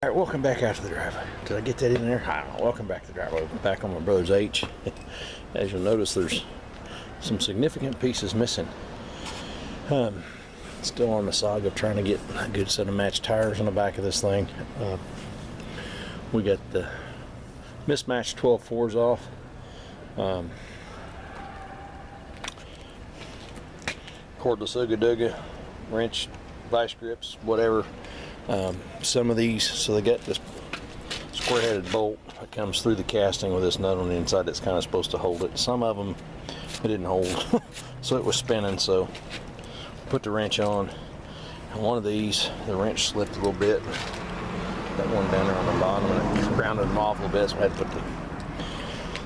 Alright, welcome back out to the driveway. Did I get that in there? I don't know. Welcome back to the driveway. Back on my brother's H. As you'll notice, there's some significant pieces missing. Still on the saga of trying to get a good set of matched tires on the back of this thing. We got the mismatched 12.4s off. Cordless Ooga Dooga, wrench, vice grips, whatever. Some of these, so they got this square-headed bolt that comes through the casting with this nut on the inside that's kind of supposed to hold it. Some of them it didn't hold, so it was spinning. So put the wrench on, and one of these, the wrench slipped a little bit. That one down there on the bottom, and it rounded them off a little bit, so I had to put the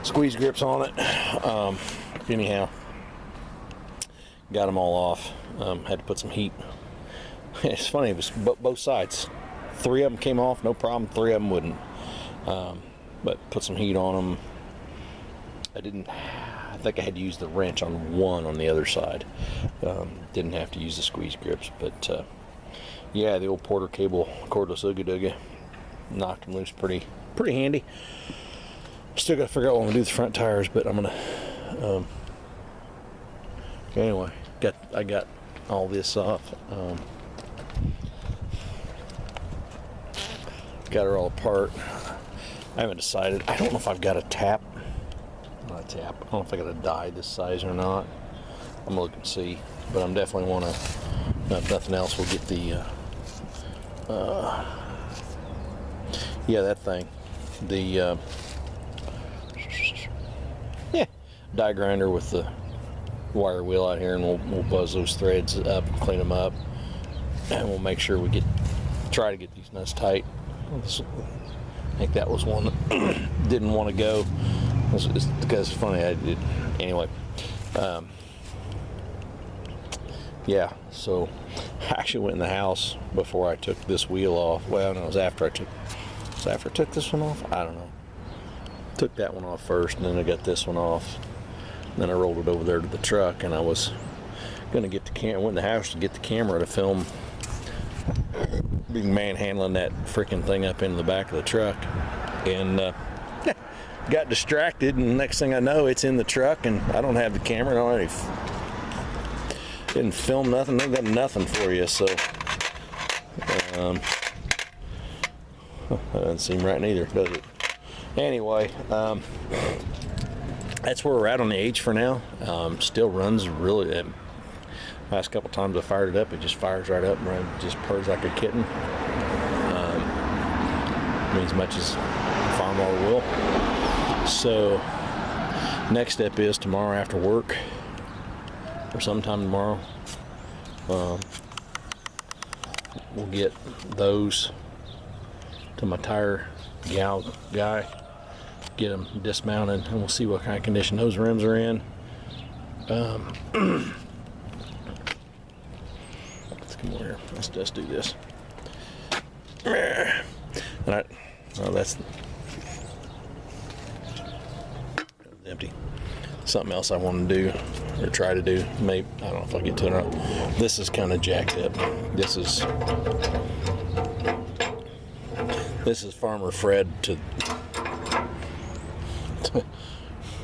squeeze grips on it. Anyhow, got them all off. Had to put some heat. It's funny, it was both sides. 3 of them came off, no problem. 3 of them wouldn't. But put some heat on them. I think I had to use the wrench on one on the other side. Didn't have to use the squeeze grips, but yeah, the old Porter cable cordless Ooga Dooga knocked them loose pretty handy. Still got to figure out what I'm gonna do with the front tires, but I'm gonna. Anyway, I got all this off. Got her all apart. I haven't decided. I don't know if I've got a tap. Not a tap. I don't know if I got a die this size or not. I'm gonna look and see. But I'm definitely want to. If nothing else, we'll get the. Yeah, that thing. The. Die grinder with the wire wheel out here, and we'll buzz those threads up, clean them up, and we'll make sure we try to get these nuts tight. I think that was one that didn't want to go. It's because it's funny, I did anyway. Yeah, so I actually went in the house before I took this wheel off. Well, no, it was after I took this one off. I don't know. Took that one off first, and then I got this one off. Then I rolled it over there to the truck, and I was gonna get the camera. Went in the house to get the camera to film. Being manhandling that freaking thing up into the back of the truck, and got distracted, and next thing I know, it's in the truck, and I don't have the camera. I already didn't film nothing. I've got nothing for you, so that doesn't seem right neither, does it? Anyway, that's where we're at on the H for now. Still runs really. Last couple times I fired it up, it just fires right up and just purrs like a kitten. As much as farm mower will. So next step is tomorrow after work, or sometime tomorrow, we'll get those to my tire guy, get them dismounted, and we'll see what kind of condition those rims are in. Let's come over here. Let's just do this. And that's empty. Something else I want to do or try to do. Maybe I don't know if I get to it or not. This is kind of jacked up. This is Farmer Fred to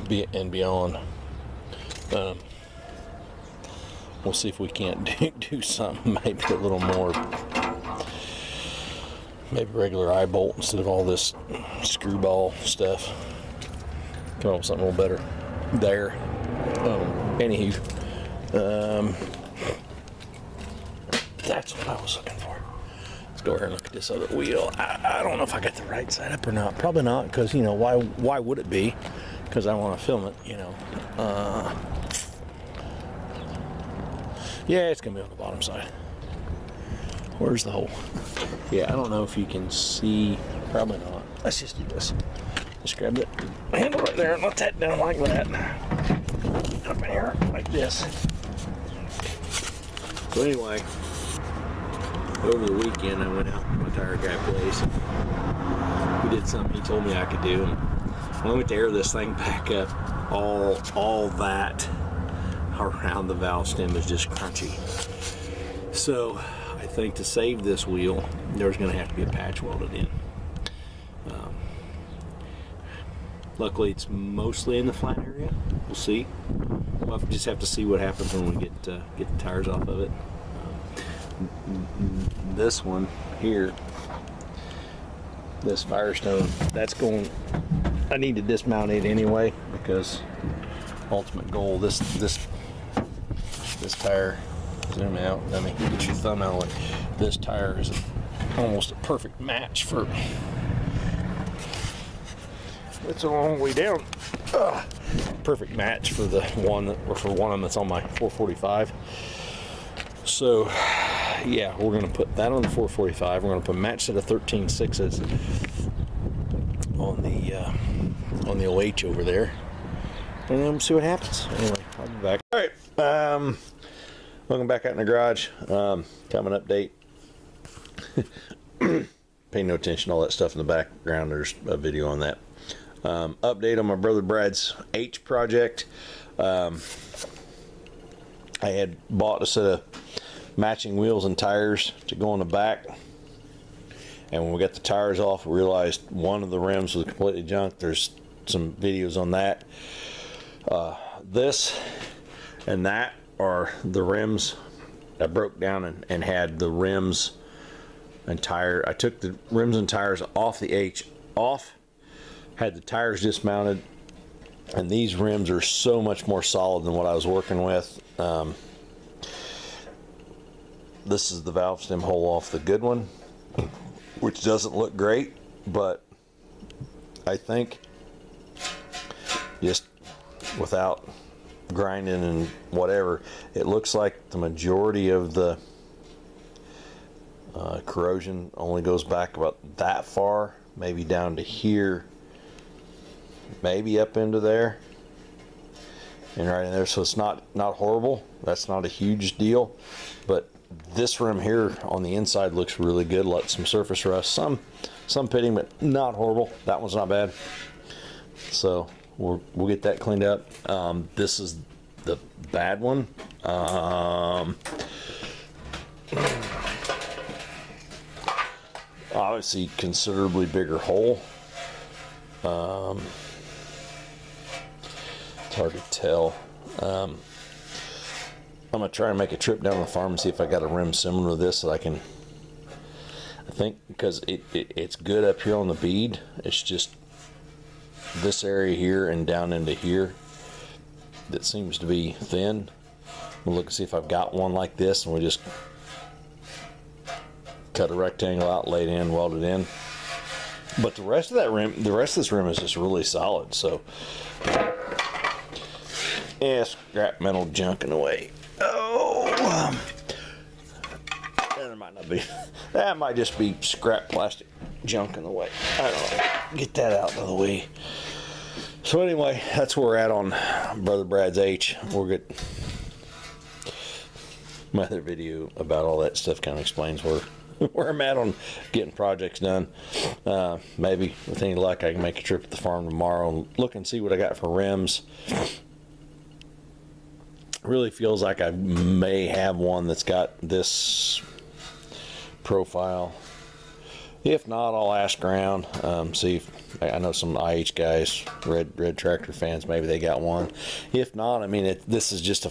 be and beyond. We'll see if we can't do something maybe a little more. Maybe regular eye bolt instead of all this screwball stuff. Come up with something a little better there. Anywho, that's what I was looking for. Let's go ahead and look at this other wheel. I don't know if I got the right side up or not. Probably not, because you know why would it be? Because I want to film it. You know. Yeah, it's gonna be on the bottom side. Where's the hole? Yeah, I don't know if you can see. Probably not. Let's just do this. Just grab the handle right there and let that down like that. Up in here like this. So anyway, over the weekend I went out to my tire guy place. We did something he told me I could do. And when I went to air this thing back up, all that around the valve stem is just crunchy. So I think to save this wheel, there's going to have to be a patch welded in. Luckily, it's mostly in the flat area. We'll see. We'll just have to see what happens when we get the tires off of it. This one here, this Firestone, that's going. I need to dismount it anyway because ultimate goal. This tire. Zoom out. Let me get your thumb out. This tire is almost a perfect match for. It's a long way down. Perfect match for the one that, or for one of them that's on my 445. So, yeah, we're gonna put that on the 445. We're gonna put a match set of 13.6s on the OH over there, and then we'll see what happens. Anyway, I'll be back. All right. Welcome back out in the garage. Coming update. Pay no attention to all that stuff in the background. There's a video on that. Update on my brother Brad's H project. I had bought a set of matching wheels and tires to go on the back, and when we got the tires off, we realized one of the rims was completely junk. There's some videos on that. This and that are the rims. I broke down and had the rims and tire. I took the rims and tires off the H off, had the tires dismounted, and these rims are so much more solid than what I was working with. This is the valve stem hole off the good one, which doesn't look great, but I think just without grinding and whatever, it looks like the majority of the corrosion only goes back about that far, maybe down to here, maybe up into there and right in there. So it's not horrible. That's not a huge deal, but this rim here on the inside looks really good. Let some surface rust, some pitting, but not horrible. That one's not bad. So we'll get that cleaned up. This is the bad one. Obviously considerably bigger hole. It's hard to tell. I'm gonna try and make a trip down to the farm and see if I got a rim similar to this that I can. I think because it's good up here on the bead. It's just this area here and down into here that seems to be thin. We'll look and see if I've got one like this, and we just cut a rectangle out, lay it in, weld it in. But the rest of that rim, the rest of this rim is just really solid. So yeah, scrap metal junk in the way. Oh, there might not be. That might just be scrap plastic junk in the way. I don't know. Get that out of the way. So anyway, that's where we're at on Brother Brad's H. We'll get my other video about all that stuff. Kind of explains where I'm at on getting projects done. Maybe with any luck, I can make a trip to the farm tomorrow and look and see what I got for rims. Really feels like I may have one that's got this profile. If not, I'll ask around, see if I know some IH guys, red tractor fans, maybe they got one. If not, I mean, this is just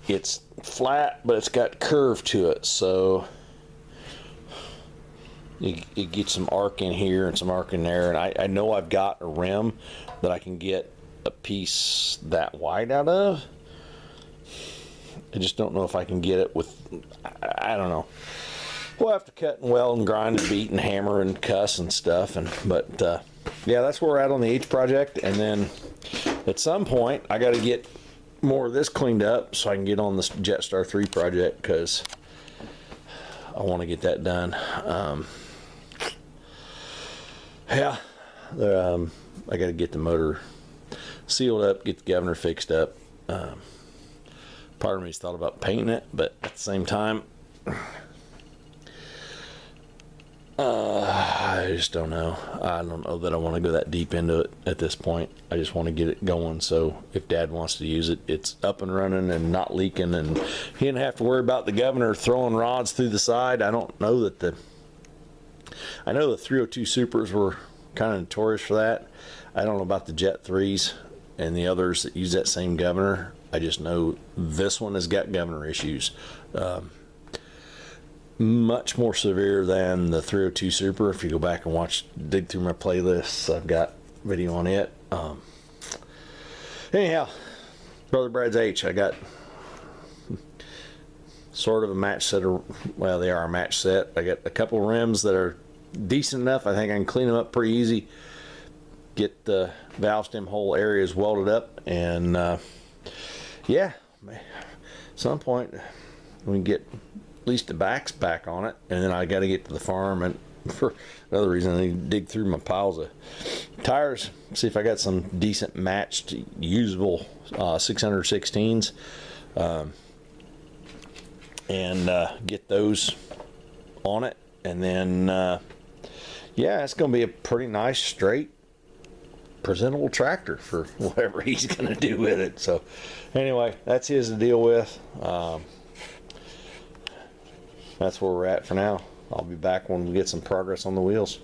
it's flat, but it's got curve to it, so you get some arc in here and some arc in there. And I know I've got a rim that I can get a piece that wide out of. I just don't know if I can get it with, I don't know. We'll have to cut and weld and grind and beat and hammer and cuss and stuff. But yeah, that's where we're at on the H project. And then at some point, I got to get more of this cleaned up so I can get on this Jetstar 3 project, because I want to get that done. Yeah, I got to get the motor sealed up, get the governor fixed up. Part of me's thought about painting it, but at the same time, I just don't know. I don't know that I want to go that deep into it at this point. I just want to get it going, so if Dad wants to use it, it's up and running and not leaking, and he didn't have to worry about the governor throwing rods through the side. I don't know that I know the 302 Supers were kind of notorious for that. I don't know about the Jet 3s and the others that use that same governor. I just know this one has got governor issues. Much more severe than the 302 Super. If you go back and dig through my playlists, I've got video on it. Anyhow, Brother Brad's H, I got sort of a match set. Well, they are a match set. I got a couple rims that are decent enough. I think I can clean them up pretty easy. Get the valve stem hole areas welded up, and yeah, at some point we can get at least the backs back on it, and then I got to get to the farm, and for another reason I need to dig through my piles of tires, see if I got some decent matched usable 616s, and get those on it, and then yeah, it's gonna be a pretty nice straight presentable tractor for whatever he's gonna do with it. So anyway, that's his to deal with. That's where we're at for now. I'll be back when we get some progress on the wheels.